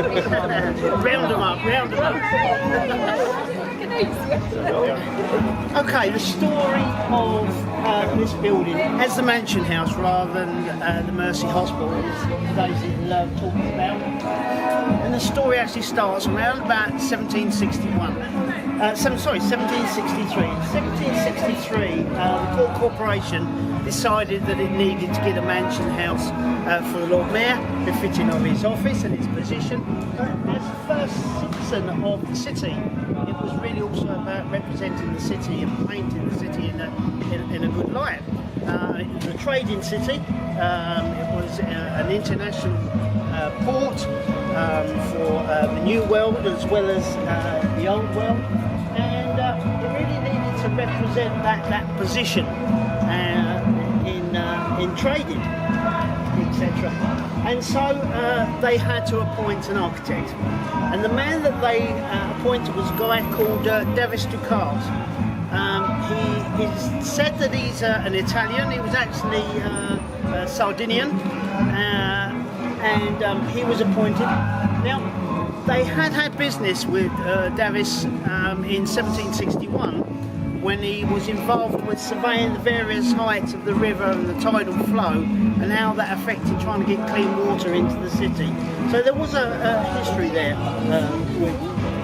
Round them up, round them up. Okay, the story of this building as the Mansion House rather than the Mercy Hospital, as Daisy love talking about. And the story actually starts around about 1761. 1763. In 1763, the Cork Corporation decided that it needed to get a mansion house for the Lord Mayor, befitting of his office and its position. As the first citizen of the city, it was really also about representing the city and painting the city in a good light. It was a trading city. It was an international port for the New World as well as the Old World, and it really needed to represent that position in trading, etc. And so they had to appoint an architect, and the man that they appointed was a guy called Davis Ducas. He said that he's an Italian. He was actually Sardinian, and he was appointed. Now, they had business with Davis in 1761 when he was involved with surveying the various heights of the river and the tidal flow and how that affected trying to get clean water into the city. So there was a history there with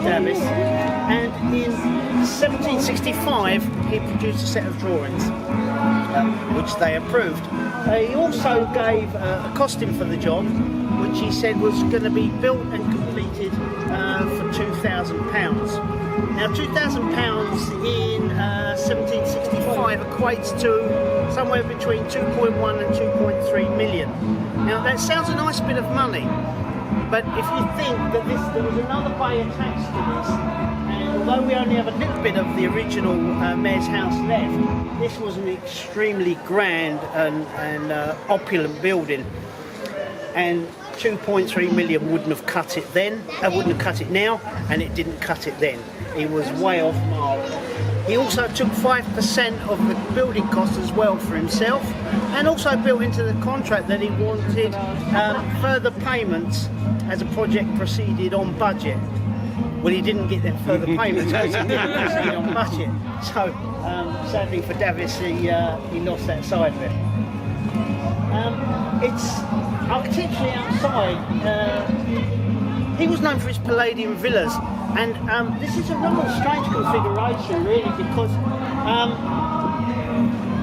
Davis, and in 1765 he produced a set of drawings which they approved. He also gave a costing for the job, which he said was going to be built and completed for £2,000. Now, £2,000 in 1765 equates to somewhere between 2.1 and 2.3 million. Now, that sounds a nice bit of money, but if you think that there was another bay attached to this, and although we only have a little bit of the original Mayor's House left, this was an extremely grand and opulent building, and 2.3 million wouldn't have cut it then, wouldn't have cut it now, and it didn't cut it then. He was way off mark. He also took 5% of the building cost as well for himself, and also built into the contract that he wanted further payments as the project proceeded on budget. Well, he didn't get them further payments because he didn't proceed on budget. So, sadly for Davis, he lost that side of it. It's architecturally outside. He was known for his Palladian villas, and this is a rather strange configuration, really, because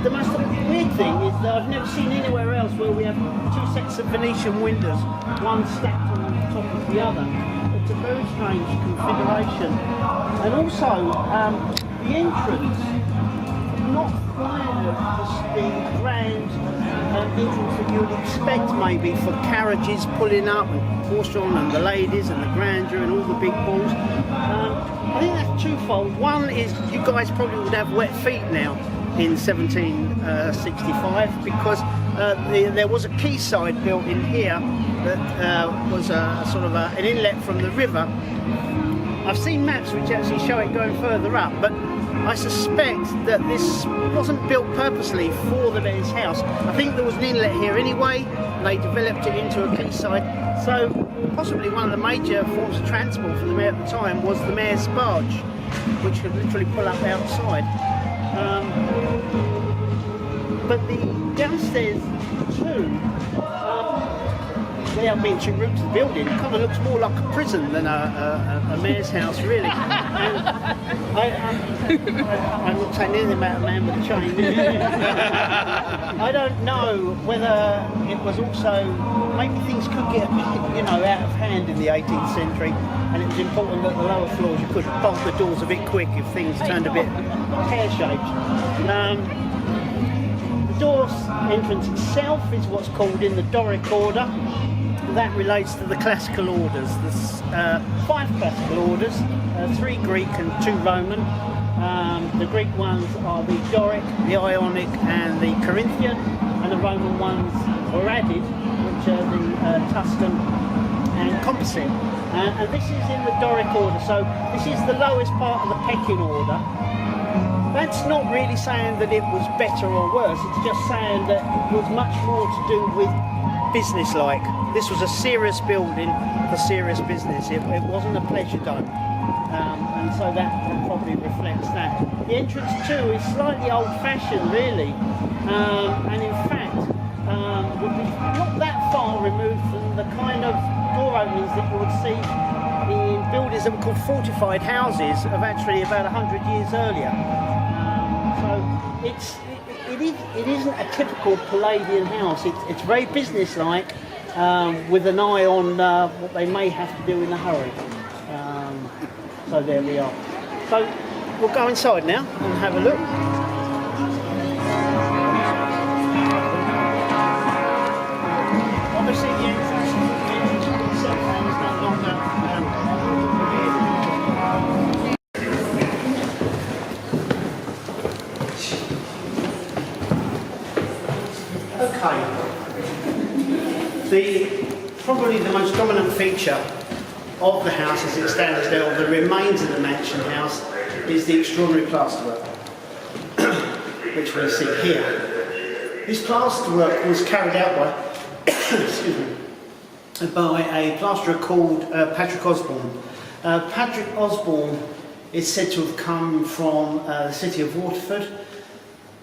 the most weird thing is that I've never seen anywhere else where we have two sets of Venetian windows, one stacked on top of the other. It's a very strange configuration, and also the entrance, not quite the grand entrance that you would expect maybe for carriages pulling up and horse-drawn and the ladies and the grandeur and all the big balls. I think that's twofold. One is you guys probably would have wet feet now in 1765 because there was a quayside built in here that was a sort of an inlet from the river. I've seen maps which actually show it going further up, but I suspect that this wasn't built purposely for the Mayor's House. I think there was an inlet here anyway, and they developed it into a quayside. So possibly one of the major forms of transport for the Mayor at the time was the Mayor's barge, which could literally pull up outside. But the downstairs too, without being too rude to the building, it kind of looks more like a prison than a Mayor's House, really. And I'm not saying anything about a man with a chain. I don't know whether it was also, maybe things could get a bit, out of hand in the 18th century, and it was important that the lower floors you could bolt the doors a bit quick if things turned a bit pear-shaped. The door's entrance itself is what's called in the Doric order. That relates to the classical orders. There's 5 classical orders, 3 Greek and 2 Roman. The Greek ones are the Doric, the Ionic and the Corinthian, and the Roman ones were added, which are the Tuscan and Composite. And this is in the Doric order, so this is the lowest part of the pecking order. That's not really saying that it was better or worse, it's just saying that it was much more to do with business-like. This was a serious building for serious business. It wasn't a pleasure dome. And so that probably reflects that. The entrance too is slightly old-fashioned, really, and in fact would be not that far removed from the kind of door openings that you would see in buildings that were called fortified houses of actually about 100 years earlier. So it isn't a typical Palladian house. It's very business-like, with an eye on what they may have to do in a hurry. So there we are. So we'll go inside now and have a look. Obviously the entrance itself is no longer okay. Probably the most dominant feature of the house as it stands there, or the remains of the mansion house, is the extraordinary plasterwork, which we see here. This plasterwork was carried out by, excuse me, by a plasterer called Patrick Osborne. Patrick Osborne is said to have come from the city of Waterford.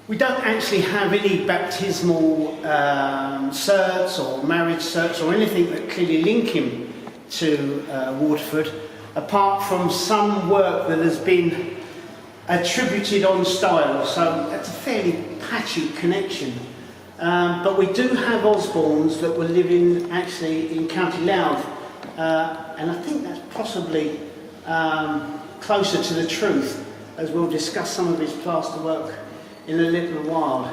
We don't actually have any baptismal certs or marriage certs or anything that clearly link him to Waterford, apart from some work that has been attributed on style, so that's a fairly patchy connection. But we do have Osbornes that were living actually in County Louth, and I think that's possibly closer to the truth, as we'll discuss some of his plasterwork in a little while.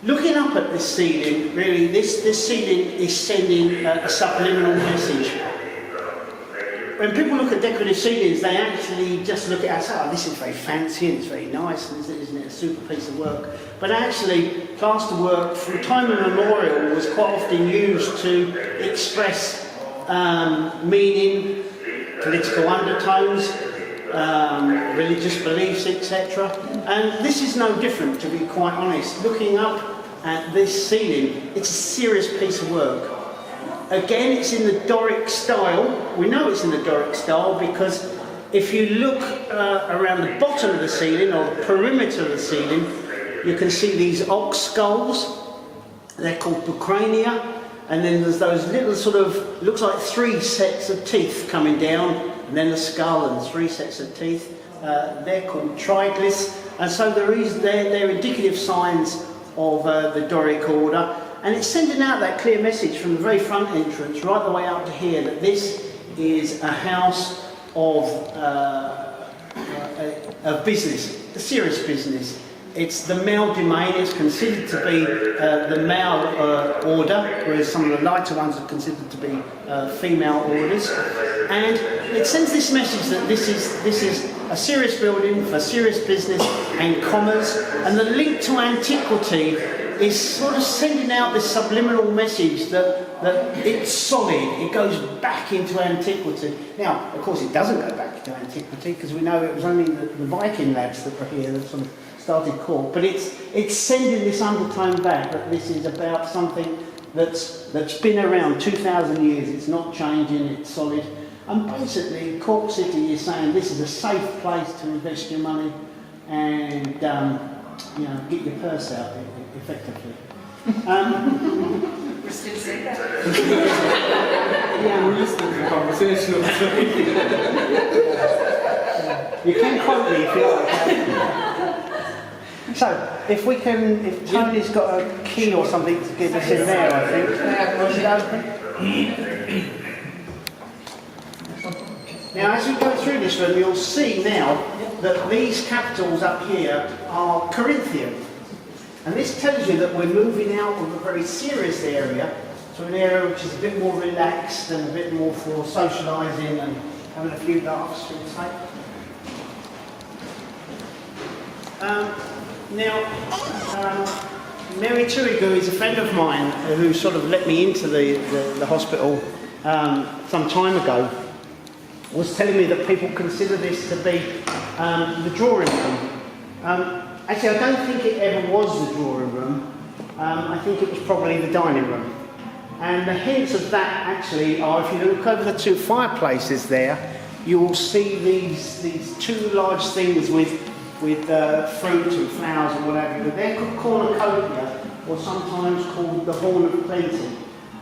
Looking up at this ceiling, really, this ceiling is sending a subliminal message. When people look at decorative ceilings, they actually just look at it and say, oh, this is very fancy and it's very nice, and isn't it a super piece of work? But actually, plasterwork from time immemorial was quite often used to express meaning, political undertones, religious beliefs, etc. And this is no different, to be quite honest. Looking up at this ceiling, it's a serious piece of work. Again, it's in the Doric style. We know it's in the Doric style because if you look around the bottom of the ceiling, or the perimeter of the ceiling, you can see these ox skulls. They're called bucrania. And then there's those little sort of, looks like 3 sets of teeth coming down, and then the skull and 3 sets of teeth. They're called triglyphs. And so they're indicative signs of the Doric order. And it's sending out that clear message from the very front entrance right the way up to here that this is a house of business, a serious business. It's the male domain. It's considered to be the male order, whereas some of the lighter ones are considered to be female orders. And it sends this message that this is a serious building for serious business and commerce, and the link to antiquity is sort of sending out this subliminal message that it's solid, it goes back into antiquity. Now, of course, it doesn't go back into antiquity, because we know it was only the Viking lads that were here that sort of started Cork, but it's sending this undertone back that this is about something that's been around 2,000 years, it's not changing, it's solid. And basically, Cork City is saying this is a safe place to invest your money and get your purse out, effectively. We're still saying that. Yeah, we're listening to the conversation. You can quote me if you like. So, if Tony's got a key or something to give us in there, I think. Was it open? Now, as we go through this room, you'll see now that these capitals up here are Corinthian. And this tells you that we're moving out of a very serious area to an area which is a bit more relaxed and a bit more for socialising and having a few laughs, shall we say. Mary Turigu is a friend of mine who sort of let me into the hospital some time ago. Was telling me that people consider this to be the drawing room. Actually, I don't think it ever was the drawing room. I think it was probably the dining room. And the hints of that actually are, if you look over the two fireplaces there, you will see these two large things with fruit and flowers and whatever. They're called cornucopia, or sometimes called the horn of plenty.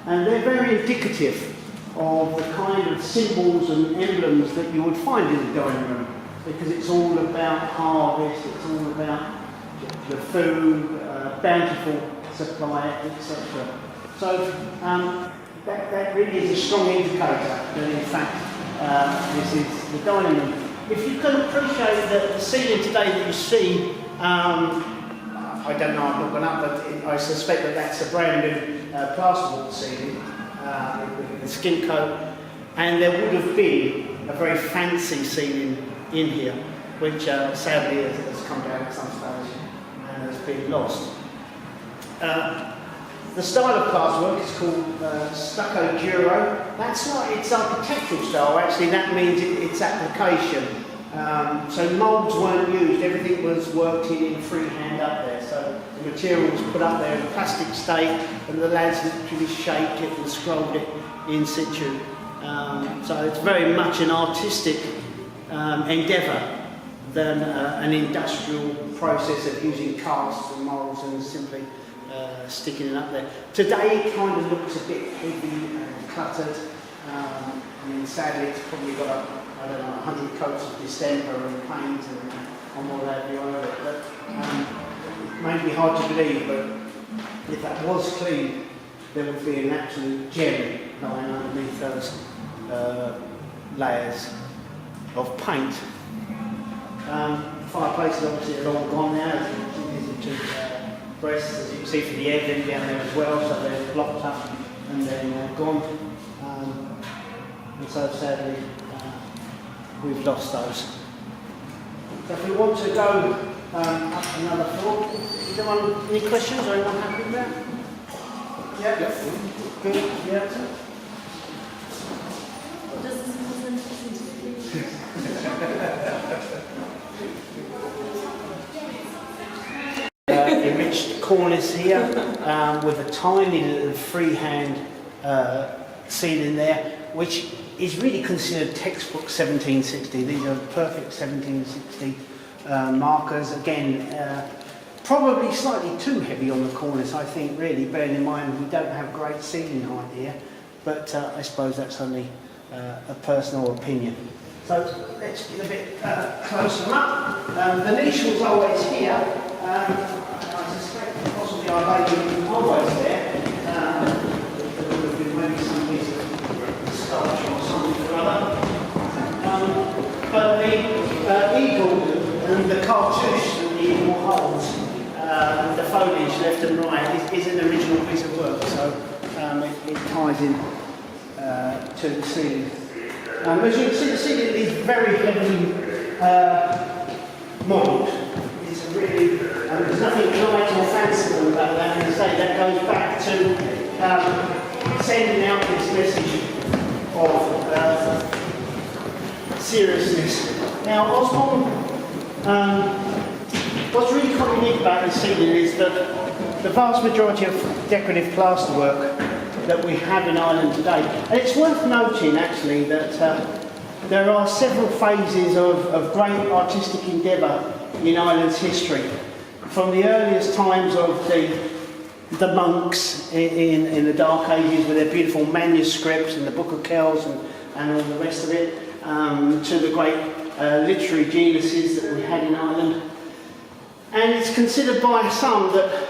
And they're very indicative of the kind of symbols and emblems that you would find in the dining room, because it's all about harvest, it's all about the food, bountiful supply, etc. So that really is a strong indicator that in fact this is the dining room. If you can appreciate the ceiling today that you see, I don't know, I've not gone up, but I suspect that that's a brand new plasterwork ceiling with the skin coat, and there would have been a very fancy ceiling in here, which sadly has come down at some stage and has been lost. The style of plasterwork is called stucco duro. That's not its architectural style, actually that means its application. So moulds weren't used, everything was worked in freehand up there. So the material was put up there in a plastic state and the lads literally shaped it and scrolled it in situ. So it's very much an artistic endeavour than an industrial process of using casts and moulds and simply sticking it up there. Today it kind of looks a bit heavy and cluttered. I mean, sadly it's probably got I don't know, 100 coats of distemper and paint and all that over it. But it may be hard to believe, but if that was clean, there would be an absolute gem lying underneath those layers of paint. Fireplaces obviously are long gone now. These are two breasts, as you can see from the edging down there as well, so they're blocked up and then gone. And so sadly, we've lost those. So if we want to go up another floor, is there any questions? Are anyone happy with that? Yeah? Yep. Good? Yeah? What does this enriched cornice here with a tiny little freehand ceiling there, which is really considered textbook 1760. These are perfect 1760 markers. Again, probably slightly too heavy on the cornice, I think, really, bearing in mind we don't have great ceiling height here, but I suppose that's only a personal opinion. So let's get a bit closer up. The niche was always here. I suspect possibly our lady always there. There would have been maybe some piece of starch or something or other. But the eagle and the cartouche that the eagle holds, the foliage left and right, is an original piece of work. So it ties in to the ceiling. As you can see, the ceiling is very heavily modelled. It's a really, there's nothing light or fanciful about that. And as I say, that goes back to sending out this message of seriousness. Now, Osborne, what's really quite unique about this ceiling is that the vast majority of decorative plasterwork that we have in Ireland today. And it's worth noting actually that there are several phases of great artistic endeavour in Ireland's history. From the earliest times of the monks in the Dark Ages with their beautiful manuscripts and the Book of Kells and all the rest of it, to the great literary geniuses that we had in Ireland. And it's considered by some that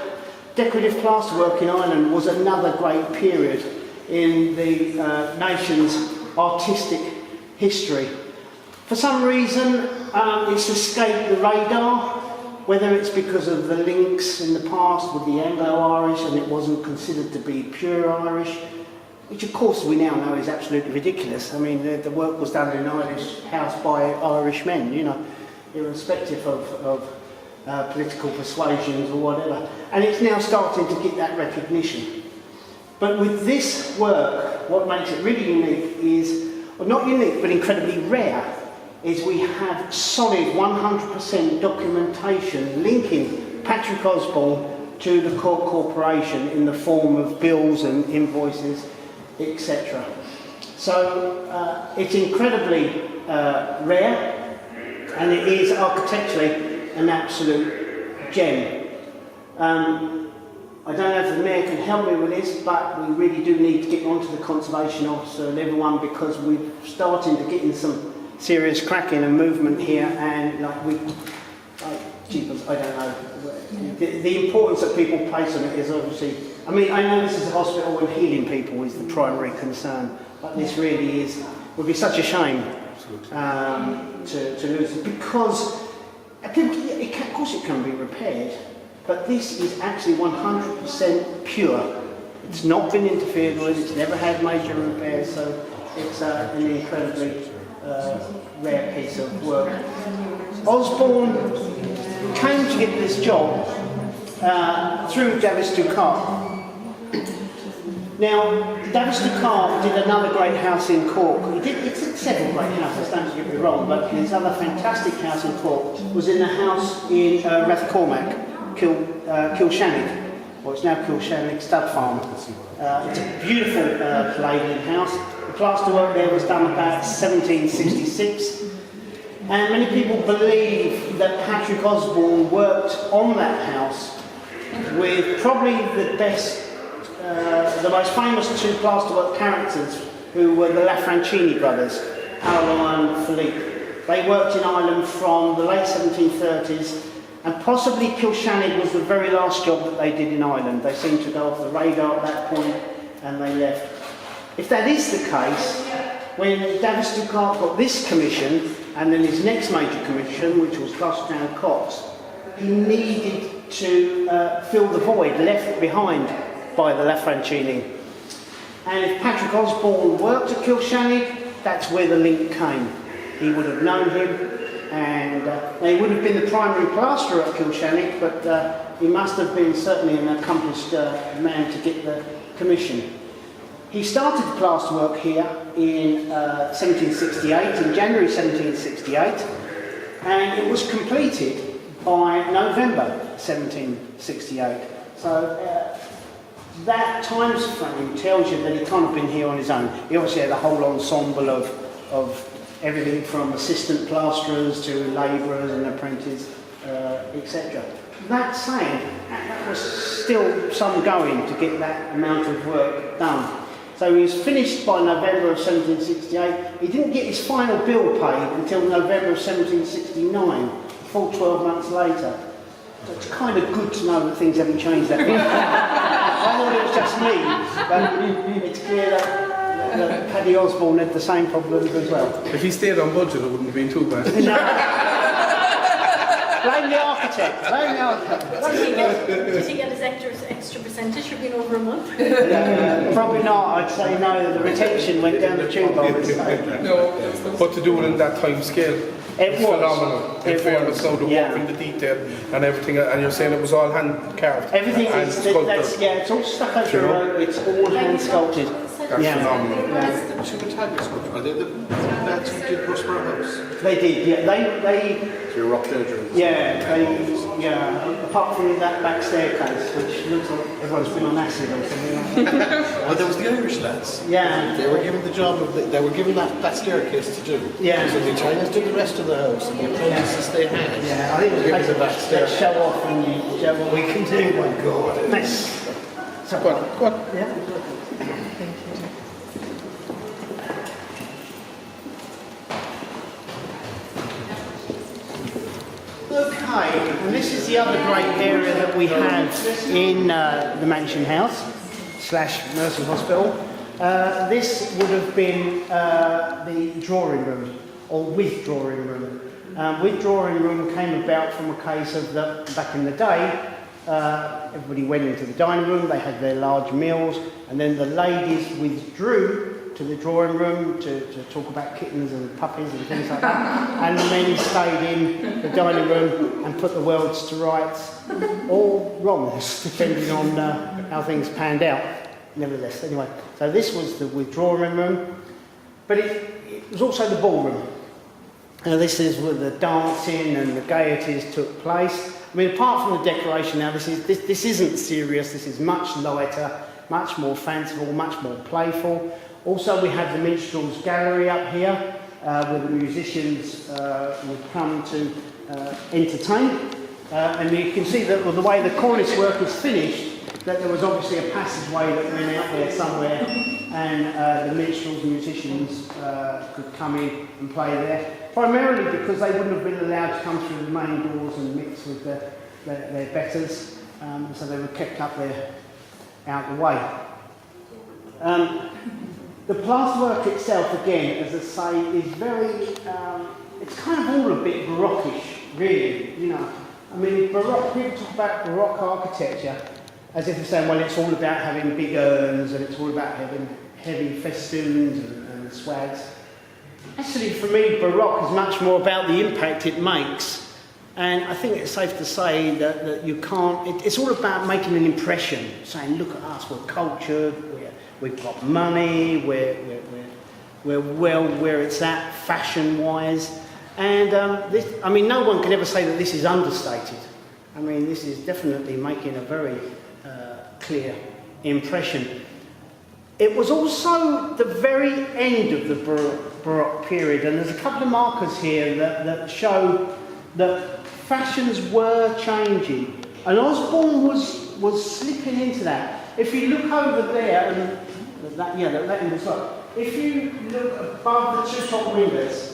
decorative plasterwork in Ireland was another great period in the nation's artistic history. For some reason, it's escaped the radar, whether it's because of the links in the past with the Anglo-Irish and it wasn't considered to be pure Irish, which of course we now know is absolutely ridiculous. I mean, the work was done in an Irish house by Irish men, you know, irrespective of political persuasions or whatever, and it's now starting to get that recognition. But with this work, what makes it really unique is, well, not unique but incredibly rare, is we have solid 100% documentation linking Patrick Osborne to the Cork Corporation in the form of bills and invoices, etc. So it's incredibly rare, and it is architecturally an absolute gem. I don't know if the Mayor can help me with this, but we really do need to get onto the Conservation Officer and everyone, because we're starting to get in some serious cracking and movement here, and I don't know. The importance that people place on it is obviously, I mean, I know this is a hospital and healing people is the primary concern, but this really would be such a shame to lose it, because I think of course it can be repaired, but this is actually 100% pure. It's not been interfered with, it's never had major repairs, so it's an incredibly rare piece of work. Osborne came to get this job through Davis Ducart. Now, Davis Ducart did another great house in Cork. He did several great houses, don't get me wrong, but his other fantastic house in Cork was in the house in Rathcormac, Kilshannig, or it's now Kilshannig Stud Farm. It's a beautiful Palladian house. The plasterwork there was done about 1766. And many people believe that Patrick Osborne worked on that house with probably the best, the most famous two plasterwork characters, who were the Lafrancini brothers, Paolo and Philippe. They worked in Ireland from the late 1730s, and possibly Kilshannig was the very last job that they did in Ireland. They seemed to go off the radar at that point, and they left. If that is the case, when Davis Ducart got this commission, and then his next major commission, which was Plastertown Cox, he needed to fill the void left behind by the Lafrancini. And if Patrick Osborne worked at Kilshannig, that's where the link came. He would have known him, and he wouldn't have been the primary plasterer at Kilshannig, but he must have been certainly an accomplished man to get the commission. He started the plasterwork here in 1768, in January 1768, and it was completed by November 1768. So that time frame tells you that he can't have been here on his own. He obviously had a whole ensemble of everything from assistant plasterers to labourers and apprentices, etc. That saying, that was still some going to get that amount of work done. So he was finished by November of 1768. He didn't get his final bill paid until November of 1769, a full 12 months later. So it's kind of good to know that things haven't changed that much. I thought it was just me, but it's clear that Paddy Osborne had the same problems as well. If he stayed on budget, it wouldn't have been too bad. No. Blame the architect. Blame the architect. Did he get his extra percentage for being over a month? Probably not. I'd say no. The retention went down the tube. I would say. No, but to do it in that time scale, it was phenomenal. In fairness, so the work in the detail and everything, and you're saying it was all hand carved. Everything and is sculpted. it's all stuck over the road. It's all hand sculpted. That's phenomenal. The two Italian sculptures, are they the lads who did Prospero House? They did, yeah. They So you're up there during apart from that back staircase, which looks like everyone's been on acid or something like that. Well, there was the Irish lads. Yeah. They were given the job of, they were given that staircase to do. Yeah. So the Italians did the rest of the house, and the apprentices they had. Yeah, I think They gave them that let's staircase. show off and you show what we can do. Oh my God. Nice. So, Go on. yeah. Okay, and this is the other great area that we have in the Mansion House / Nursing Hospital. This would have been the drawing room, or with drawing room. With drawing room came about from a case of that back in the day, everybody went into the dining room, they had their large meals, and then the ladies withdrew to the drawing room to talk about kittens and puppies and things like that, and the men stayed in the dining room and put the worlds to rights, or wrongs, depending on how things panned out. Nevertheless, anyway, so this was the withdrawing room, but it was also the ballroom. Now this is where the dancing and the gaieties took place, I mean, apart from the decoration now, this isn't serious, this is much lighter, much more fanciful, much more playful. Also, we have the Minstrels Gallery up here, where the musicians would come to entertain. And you can see that the way the cornice work is finished, that there was obviously a passageway that went out there somewhere, and the minstrels, musicians could come in and play there. Primarily because they wouldn't have been allowed to come through the main doors and mix with their betters, so they were kept up there out the way. The plasterwork itself, again, as I say, is very, it's kind of all a bit Barockish, really, you know. I mean, Baroque, people talk about Baroque architecture as if they're saying, well, it's all about having big urns and it's all about having heavy festoons and swags. Actually, for me, Baroque is much more about the impact it makes. And I think it's safe to say that you can't, it's all about making an impression, saying, look at us, we're cultured, we've got money, we're well where it's at fashion-wise. And I mean, no one can ever say that this is understated. I mean, this is definitely making a very clear impression. It was also the very end of the Baroque period, and there's a couple of markers here that show that fashions were changing. And Osborne was slipping into that. If you look over there, and that end as well, if you look above the two top windows,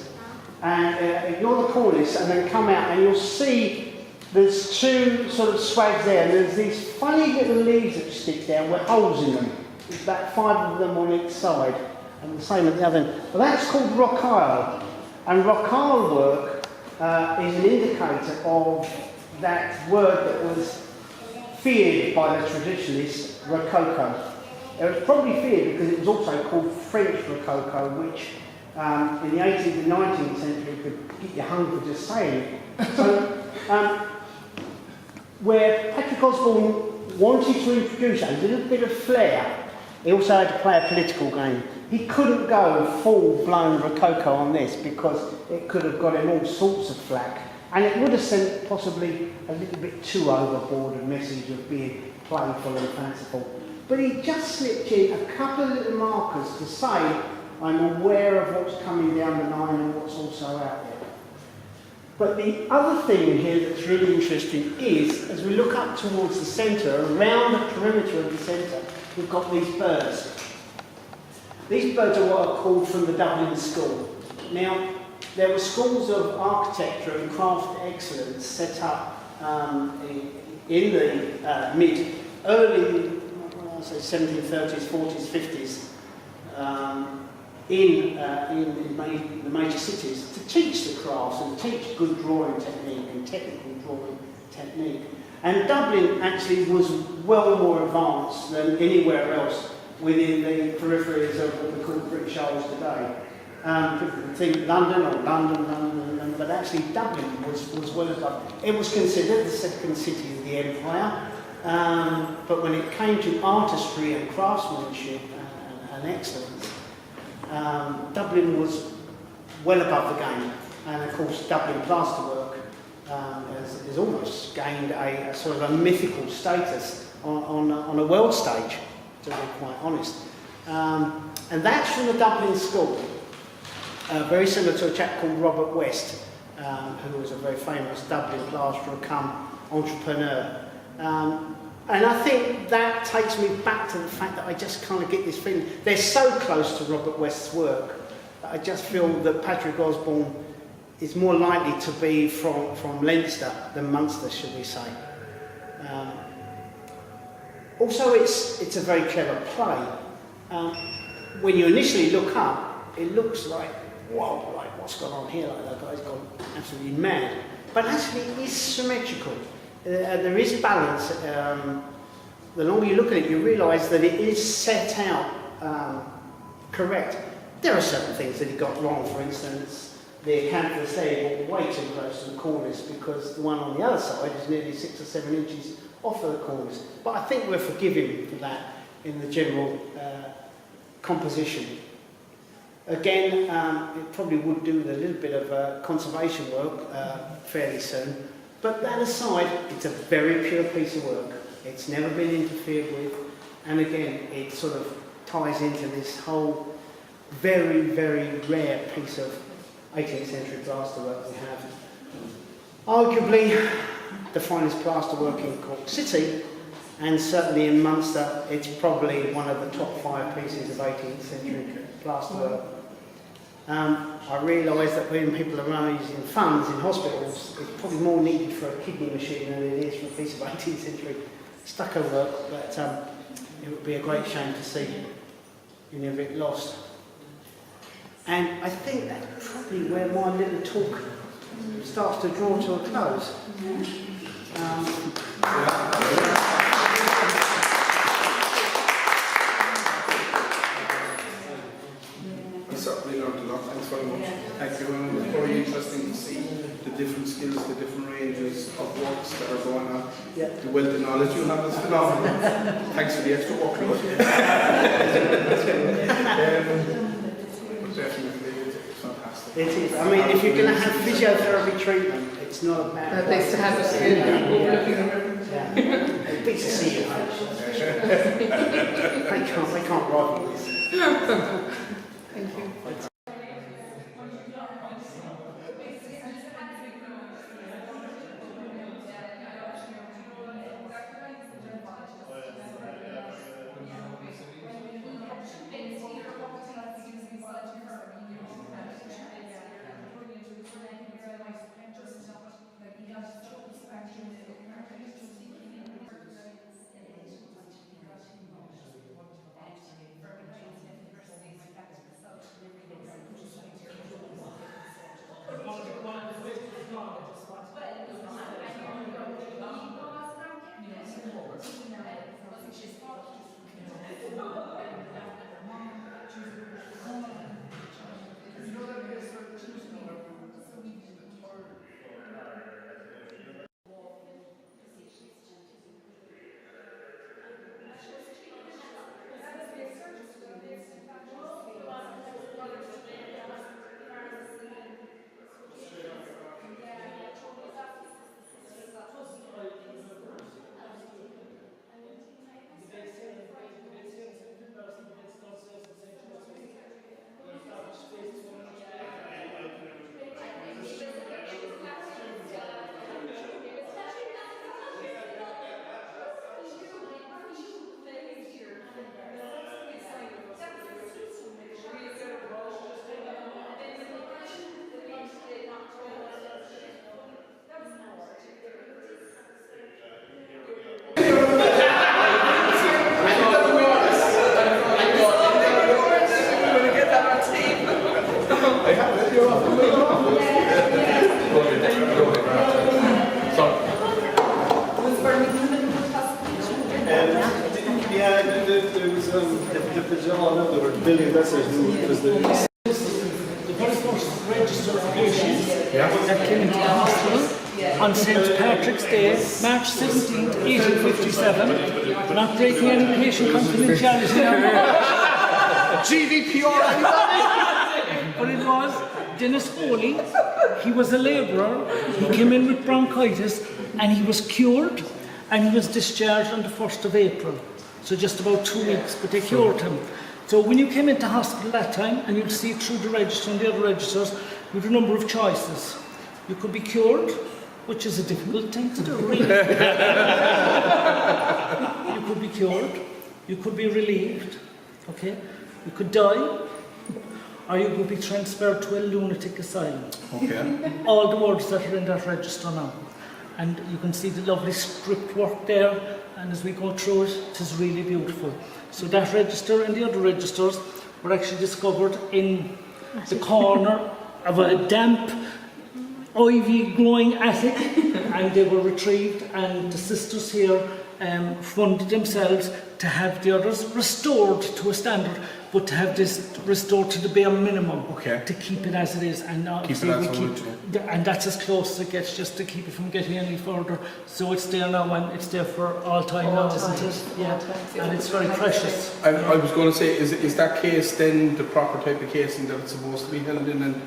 and ignore the cornice and then come out, and you'll see there's two sort of swags there, and there's these funny little leaves that stick down with holes in them. There's about 5 of them on each side, and the same at the other end. Well, that's called rocaille, and rocaille work is an indicator of that word that was feared by the traditionalists, rococo. It was probably feared because it was also called French rococo, which in the 18th and 19th century could get you hung for just saying it. So, where Patrick Osborne wanted to introduce a little bit of flair, he also had to play a political game. He couldn't go full-blown rococo on this because it could have got him all sorts of flack, and it would have sent possibly a little bit too overboard a message of being playful and fanciful. But he just slipped in a couple of little markers to say, I'm aware of what's coming down the line and what's also out there. But the other thing here that's really interesting is, as we look up towards the centre, around the perimeter of the centre, we've got these birds. These birds are what are called from the Dublin School. Now, there were schools of architecture and craft excellence set up in the early 1730s, 40s, 50s, in the major cities to teach the crafts and teach good drawing technique and technical drawing technique. And Dublin actually was well more advanced than anywhere else within the peripheries of what we call the British Isles today. People think London, but actually Dublin was well above. It was considered the second city of the empire, but when it came to artistry and craftsmanship and excellence, Dublin was well above the game, and of course Dublin plasterwork has almost gained a sort of a mythical status on a world stage, to be quite honest. And that's from the Dublin School, very similar to a chap called Robert West, who was a very famous Dublin plasterer come entrepreneur. And I think that takes me back to the fact that I just kind of get this feeling. They're so close to Robert West's work that I just feel that Patrick Osborne is more likely to be from Leinster than Munster, should we say. Also, it's a very clever play. When you initially look up, it looks like, whoa, like what's gone on here? Like that guy's gone absolutely mad. But actually, it is symmetrical. There is balance. The longer you look at it, you realise that it is set out correct. There are certain things that he got wrong. For instance, the canvas there got way too close to the cornice because the one on the other side is nearly 6 or 7 inches off of the cornice. But I think we're forgiving for that in the general composition. Again, it probably would do with a little bit of conservation work fairly soon. But that aside, it's a very pure piece of work. It's never been interfered with, and again, it sort of ties into this whole very, very rare piece of 18th century plasterwork we have. Arguably the finest plasterwork in Cork City, and certainly in Munster, it's probably one of the top 5 pieces of 18th century plasterwork. I realise that when people are raising funds in hospitals, it's probably more needed for a kidney machine than it is for a piece of 18th century stucco work, but it would be a great shame to see any of it lost. And I think that's probably where my little talk starts to draw to a close. I certainly learned a lot. Thanks very much. Thank you. And it was very interesting to see the different skills, the different ranges of works that are going on. Yeah. The wealth of knowledge you have is phenomenal. Thanks for the extra workload. Definitely, it's fantastic. It is. I mean, if you're going to have physiotherapy treatment, it's not a bad Nice to have us here overlooking the river. Yeah. It beats the sea of They can't rival this. Thank you. There were a billion vessels who was the very first register of patients that came into the hospital on St. Patrick's Day, March 17th, 1857, not breaking any patient confidentiality now. GDPR. But it was Dennis Foley. He was a labourer. He came in with bronchitis and he was cured and he was discharged on the 1st of April. So just about 2 weeks, but they cured him. So when you came into hospital that time, and you'd see through the register and the other registers, you had a number of choices. You could be cured, which is a difficult thing to do, really. You could be cured, you could be relieved, okay? You could die, or you could be transferred to a lunatic asylum. Okay. All the words that are in that register now. And you can see the lovely script work there, and as we go through it, it is really beautiful. So that register and the other registers were actually discovered in the corner of a damp, ivy growing attic, and they were retrieved, and the sisters here funded themselves to have the others restored to a standard, but to have this restored to the bare minimum, to keep it as it is, and and that's as close as it gets, just to keep it from getting any further. So it's there now, and it's there for all time now, isn't it? Yeah, and it's very precious. And I was going to say, is that case then the proper type of casing that it's supposed to be held in, and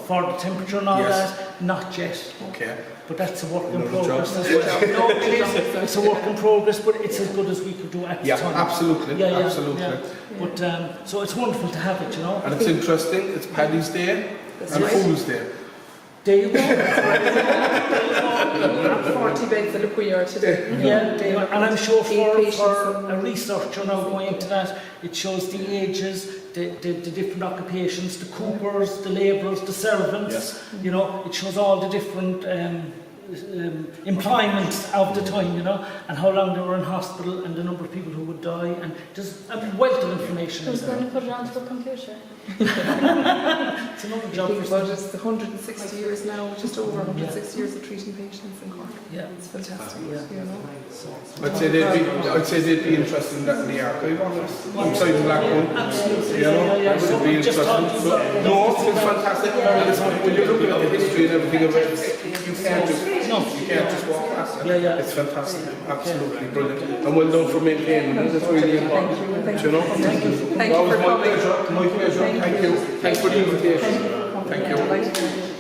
for the temperature and all Yes. that, not yet. Okay. But that's a work in Another job. progress as well. No, it is. It's a work in progress, but it's as good as we could do at the Yeah, time. absolutely. Yeah, yeah, Absolutely. yeah. But so it's wonderful to have it, you know. And it's interesting, it's Paddy's Day and Fool's Day. There you go. 40 beds that look we are today. Yeah, there you go. And I'm sure Eight for patients a researcher now going into that, it shows the ages, the different occupations, the coopers, the labourers, the servants. Yes. You know, it shows all the different employments of the time, you know, and how long they were in hospital and the number of people who would die, and there's a wealth of information. Who's in going there. to put it onto the computer? It's another I job think for about it's the 160 years now, just over 160 years of treating patients in Cork. Yeah. It's fantastic, Yeah. you know. I'd say they'd be interested in that in the archive office. Inside the Blackpool. Absolutely. You know, Yeah. it would be Just interesting. talking So, about- no, it's fantastic. And it's, when you're looking at the history and everything of it, you can't just walk past it. Yeah. It's fantastic. Absolutely brilliant. And well done for maintaining it. It's really important. Thank You know? Thank you That was for my coming. pleasure. My pleasure. Thank you. Thanks for the invitation. Thank you. Delighted.